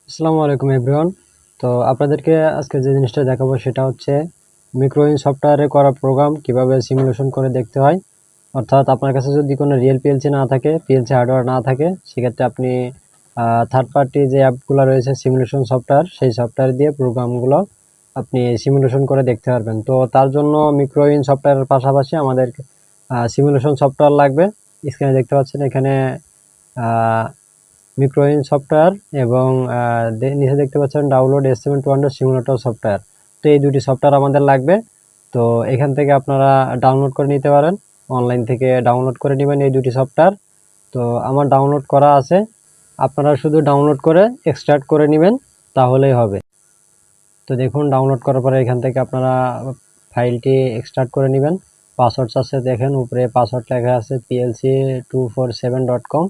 আসসালামু আলাইকুম এভরিওয়ান। তো আপনাদেরকে আজকে যে জিনিসটা দেখাবো সেটা হচ্ছে মিক্রোইন সফটওয়্যারে করা প্রোগ্রাম কিভাবে সিমুলেশন করে দেখতে হয়। অর্থাৎ আপনার কাছে যদি কোনো রিয়েল পিএলসি না থাকে, পিএলসি হার্ডওয়্যার না থাকে, সেক্ষেত্রে আপনি থার্ড পার্টি যে অ্যাপগুলো রয়েছে সিমুলেশন সফটওয়্যার, সেই সফটওয়্যার দিয়ে প্রোগ্রামগুলো আপনি সিমুলেশন করে দেখতে পারবেন। তো তার জন্য মিক্রোইন সফটওয়্যারের পাশাপাশি আমাদের সিমুলেশন সফটওয়্যার লাগবে। স্ক্রিনে দেখতে পাচ্ছেন এখানে মিক্রোইন সফটওয়্যার এবং নিচে দেখতে পাচ্ছেন ডাউনলোড S7-200 সিমুলেটর সফটওয়্যার। তো এই দুটি সফটওয়্যার আমাদের লাগবে। তো এখান থেকে আপনারা ডাউনলোড করে নিতে পারেন, অনলাইন থেকে ডাউনলোড করে নেবেন এই দুটি সফটওয়্যার। তো আমার ডাউনলোড করা আছে, আপনারা শুধু ডাউনলোড করে এক্সট্রাক্ট করে নেবেন, তাহলেই হবে। তো দেখুন, ডাউনলোড করার পরে এখান থেকে আপনারা ফাইলটি এক্সট্রাক্ট করে নেবেন। পাসওয়ার্ড আছে, দেখেন উপরে পাসওয়ার্ড লেখা আছে PLC247.com।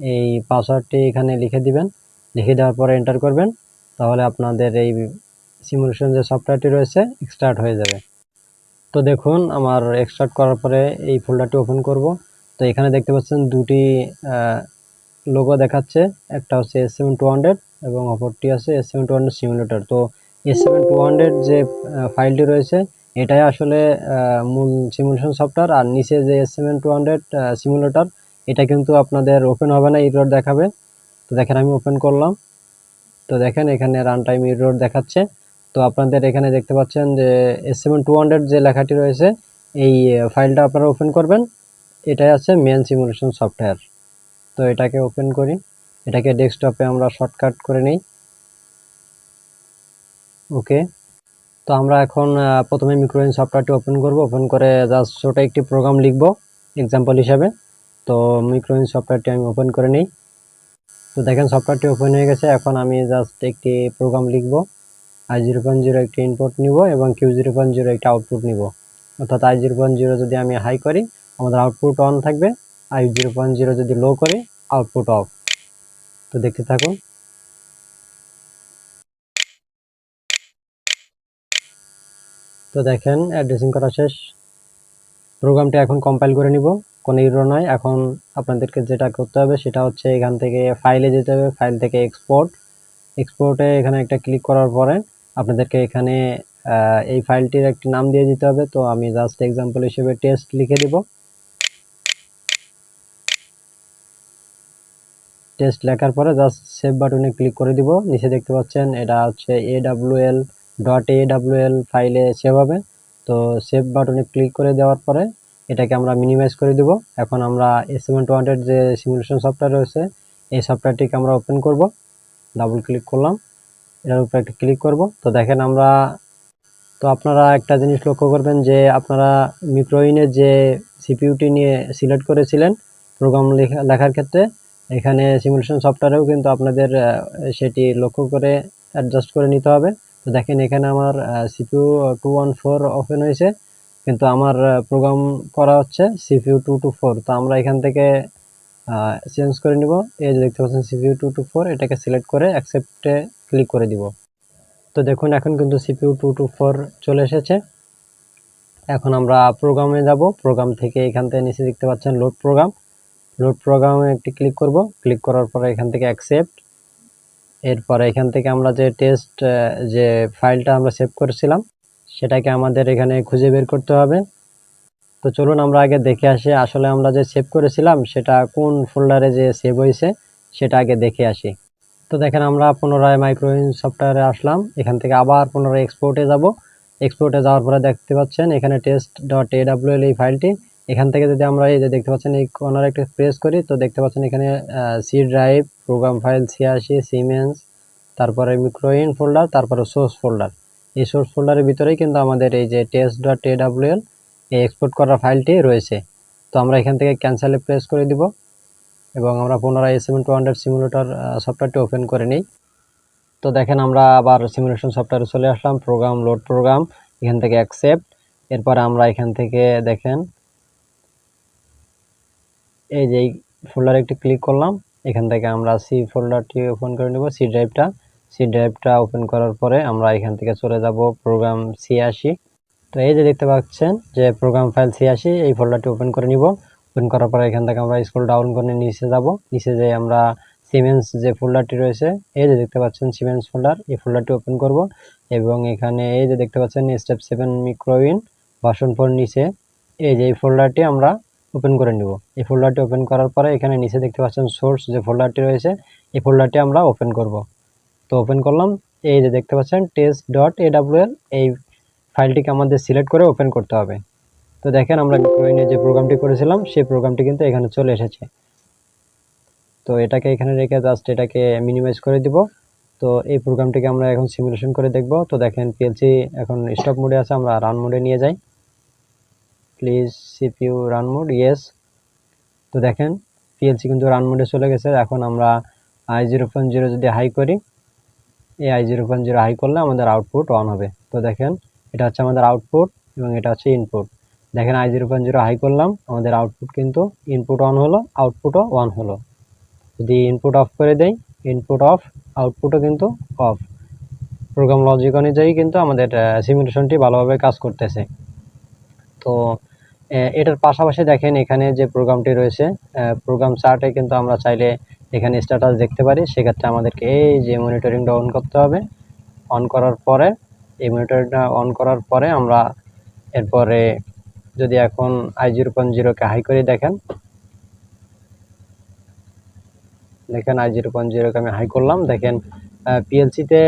এই পাসওয়ার্ডটি এখানে লিখে দিবেন। লিখে দেওয়ার পরে এন্টার করবেন, তাহলে আপনাদের এই সিমুলেশন যে সফটওয়্যারটি রয়েছে এক্সট্রাক্ট হয়ে যাবে। তো দেখুন, আমার এক্সট্রাক্ট করার পরে এই ফোল্ডারটি ওপেন করব। তো এখানে দেখতে পাচ্ছেন দুটি লোগো দেখাচ্ছে, একটা হচ্ছে S7-200 এবং অপরটি আছে S7-200 সিমুলেটর। তো S7-200 যে ফাইলটি রয়েছে এটাই আসলে মূল সিমুলেশন সফটওয়্যার, আর নিচে যে S7-200 সিমুলেটর এটা কিন্তু আপনাদের ওপেন হবে না, এরর দেখাবে। তো দেখেন আমি ওপেন করলাম, তো দেখেন এখানে রান টাইম এরর দেখাচ্ছে। তো আপনাদের এখানে দেখতে পাচ্ছেন যে S7-200 যে লেখাটি রয়েছে এই ফাইলটা আপনারা ওপেন করবেন, এটাই আছে মেন সিমুলেশন সফটওয়্যার। তো এটাকে ওপেন করি, এটাকে ডেস্কটপে আমরা শর্টকাট করে নিই। ওকে, তো আমরা এখন প্রথমে মিক্রোইন সফটওয়্যারটি ওপেন করব। ওপেন করে জাস্ট ছোট একটি প্রোগ্রাম লিখব এক্সাম্পল হিসাবে। তো মিক্রোইন সফটওয়্যারটি আমি ওপেন করে নিই। তো দেখেন সফটওয়্যারটি ওপেন হয়ে গেছে। এখন আমি জাস্ট একটি প্রোগ্রাম লিখব। I0.0 একটি ইনপুট নিব এবং Q0.0 একটি আউটপুট নিব। অর্থাৎ I0.0 যদি আমি হাই করি আমাদের আউটপুট অন থাকবে, I0.0 যদি লো করি আউটপুট অফ। তো দেখতে থাকুন। তো দেখেন অ্যাড্রেসিং করা শেষ। প্রোগ্রামটা এখন কম্পাইল করে নিব, কোনো এরর নয়। এখন আপনাদেরকে যেটা করতে হবে সেটা হচ্ছে এখান থেকে ফাইলে যেতে হবে, ফাইল থেকে এক্সপোর্টে এখানে একটা ক্লিক করার পরে আপনাদেরকে এখানে এই ফাইলটির একটি নাম দিয়ে দিতে হবে। তো আমি জাস্ট এক্সাম্পল হিসেবে টেস্ট লিখে দিব। টেস্ট লেখার পরে জাস্ট সেভ বাটনে ক্লিক করে দিব। নিচে দেখতে পাচ্ছেন এটা হচ্ছে awl.awl ফাইলে সেভ হবে। তো সেভ বাটনে ক্লিক করে দেওয়ার পরে এটাকে আমরা মিনিমাইজ করে দিব। এখন আমরা S7-200 যে সিমুলেশন সফটওয়্যার রয়েছে এই সফটওয়্যারটিকে আমরা ওপেন করব। ডাবল ক্লিক করলাম, এটার উপরে একটা ক্লিক করব। তো দেখেন আপনারা একটা জিনিস লক্ষ্য করবেন যে আপনারা মিক্রোইনের যে সিপিইউটি নিয়ে সিলেক্ট করেছিলেন প্রোগ্রাম লেখার ক্ষেত্রে, এখানে সিমুলেশন সফটওয়্যারেও কিন্তু আপনাদের সেটি লক্ষ্য করে অ্যাডজাস্ট করে নিতে হবে। তো দেখেন এখানে আমার CPU 214 ওপেন হয়েছে, কিন্তু আমার প্রোগ্রাম করা হচ্ছে CPU 224। তো আমরা এখান থেকে চেঞ্জ করে নিব। এই যে দেখতে পাচ্ছেন CPU 224, এটাকে সিলেক্ট করে অ্যাকসেপ্টে ক্লিক করে দিব। তো দেখুন এখন কিন্তু CPU 224 চলে এসেছে। এখন আমরা প্রোগ্রামে যাব। প্রোগ্রাম থেকে এখান থেকে নিচে দেখতে পাচ্ছেন লোড প্রোগ্রামে একটি ক্লিক করব। ক্লিক করার পরে এখান থেকে অ্যাকসেপ্ট। এরপরে এখান থেকে আমরা যে টেস্ট যে ফাইলটা আমরা সেভ করেছিলাম সেটাকে আমাদের এখানে খুঁজে বের করতে হবে। তো চলুন আমরা আগে দেখে আসি আসলে আমরা যে সেভ করেছিলাম সেটা কোন ফোল্ডারে যে সেভ হয়েছে সেটা আগে দেখে আসি। তো দেখেন আমরা পুনরায় মাইক্রোইন সফটওয়্যারে আসলাম। এখান থেকে আবার পুনরায় এক্সপোর্টে যাব। এক্সপোর্টে যাওয়ার পরে দেখতে পাচ্ছেন এখানে test.awl এই ফাইলটি। এখান থেকে যদি আমরা এই যে দেখতে পাচ্ছেন এই কর্নারে একটা প্রেস করি, তো দেখতে পাচ্ছেন এখানে C drive, program file 86, Siemens, তারপরে মিক্রোইন ফোল্ডার, তারপরে সোর্স ফোল্ডার। এই সোর্স ফোল্ডারের ভিতরেই কিন্তু আমাদের এই যে test.awl এই এক্সপোর্ট করা ফাইলটি রয়েছে। তো আমরা এখান থেকে ক্যান্সেলে প্রেস করে দিব এবং আমরা পুনরায় S7-200 সিমুলেটর সফটওয়্যারটি ওপেন করে নিই। তো দেখেন আমরা আবার সিমুলেশন সফটওয়্যারে চলে আসলাম। প্রোগ্রাম লোড প্রোগ্রাম, এখান থেকে অ্যাকসেপ্ট। এরপরে আমরা এখান থেকে দেখেন এই যে এই ফোল্ডারে একটি ক্লিক করলাম। এখান থেকে আমরা সি ফোল্ডারটি ওপেন করে নেব, সি ড্রাইভটা ওপেন করার পরে আমরা এখান থেকে চলে যাব প্রোগ্রাম 86। তো এই যে দেখতে পাচ্ছেন যে প্রোগ্রাম ফাইল 86, এই ফোল্ডারটি ওপেন করে নিব। ওপেন করার পরে এখান থেকে আমরা স্ক্রল ডাউন করে নিচে যাব। নিচে যে আমরা সিমেন্স যে ফোল্ডারটি রয়েছে, এই যে দেখতে পাচ্ছেন সিমেন্স ফোল্ডার, এই ফোল্ডারটি ওপেন করব এবং এখানে এই যে দেখতে পাচ্ছেন স্টেপ 7 মিক্রোইন ভার্সন 4 নিচে এই যে এই ফোল্ডারটি আমরা ওপেন করে নিব। এই ফোল্ডারটি ওপেন করার পরে এখানে নিচে দেখতে পাচ্ছেন সোর্স যে ফোল্ডারটি রয়েছে, এই ফোল্ডারটি আমরা ওপেন করব। তো ওপেন করলাম, এই যে দেখতে পাচ্ছেন test.awl, এই ফাইলটিকে আমাদের সিলেক্ট করে ওপেন করতে হবে। তো দেখেন আমরা মিক্রোইনে যে প্রোগ্রামটি করেছিলাম সেই প্রোগ্রামটি কিন্তু এখানে চলে এসেছে। তো এটাকে এখানে রেখে জাস্ট এটাকে মিনিমাইজ করে দিব। তো এই প্রোগ্রামটিকে আমরা এখন সিমুলেশন করে দেখব। তো দেখেন পিএলসি এখন স্টপ মোডে আছে, আমরা রান মোডে নিয়ে যাই। Please CPU run mode, yes. তো দেখেন পিএলসি কিন্তু রান মোডে চলে গেছে। এখন আমরা i0.0 যদি হাই করি, এই i0.0 হাই করলে আমাদের আউটপুট অন হবে। তো দেখেন এটা হচ্ছে আমাদের আউটপুট এবং এটা হচ্ছে ইনপুট। দেখেন i0.0 হাই করলাম, আমাদের আউটপুট কিন্তু ইনপুট অন হলো, আউটপুটও অন হলো। যদি ইনপুট অফ করে দেই, ইনপুট অফ, আউটপুটও কিন্তু অফ। প্রোগ্রাম লজিক অনুযায়ী কিন্তু আমাদের সিমুলেশনটি ভালোভাবে কাজ করতেছে। তো এটার পাশাপাশি দেখেন এখানে যে প্রোগ্রামটি রয়েছে, প্রোগ্রাম চার্টে কিন্তু আমরা চাইলে এখানে স্ট্যাটাস দেখতে পারি। সেক্ষেত্রে আমাদেরকে এই যে মনিটরিংটা অন করতে হবে। অন করার পরে, এই মনিটরিংটা অন করার পরে আমরা এরপরে যদি এখন i0.0কে হাই করে দেখেন, i0.0কে আমি হাই করলাম, দেখেন পিএলসিতে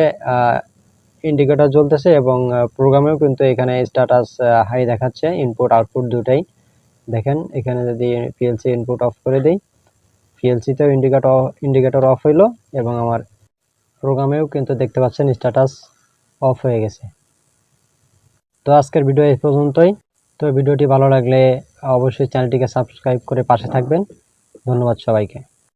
ইন্ডিকেটর জ্বলতেছে এবং প্রোগ্রামেও কিন্তু এখানে স্ট্যাটাস হাই দেখাচ্ছে, ইনপুট আউটপুট দুটাই। দেখেন এখানে যদি পিএলসি ইনপুট অফ করে দেই, পিএলসিতেও ইন্ডিকেটর অফ হইলো এবং আমার প্রোগ্রামেও কিন্তু দেখতে পাচ্ছেন স্ট্যাটাস অফ হয়ে গেছে। তো আজকের ভিডিও এই পর্যন্তই। তো ভিডিওটি ভালো লাগলে অবশ্যই চ্যানেলটিকে সাবস্ক্রাইব করে পাশে থাকবেন। ধন্যবাদ সবাইকে।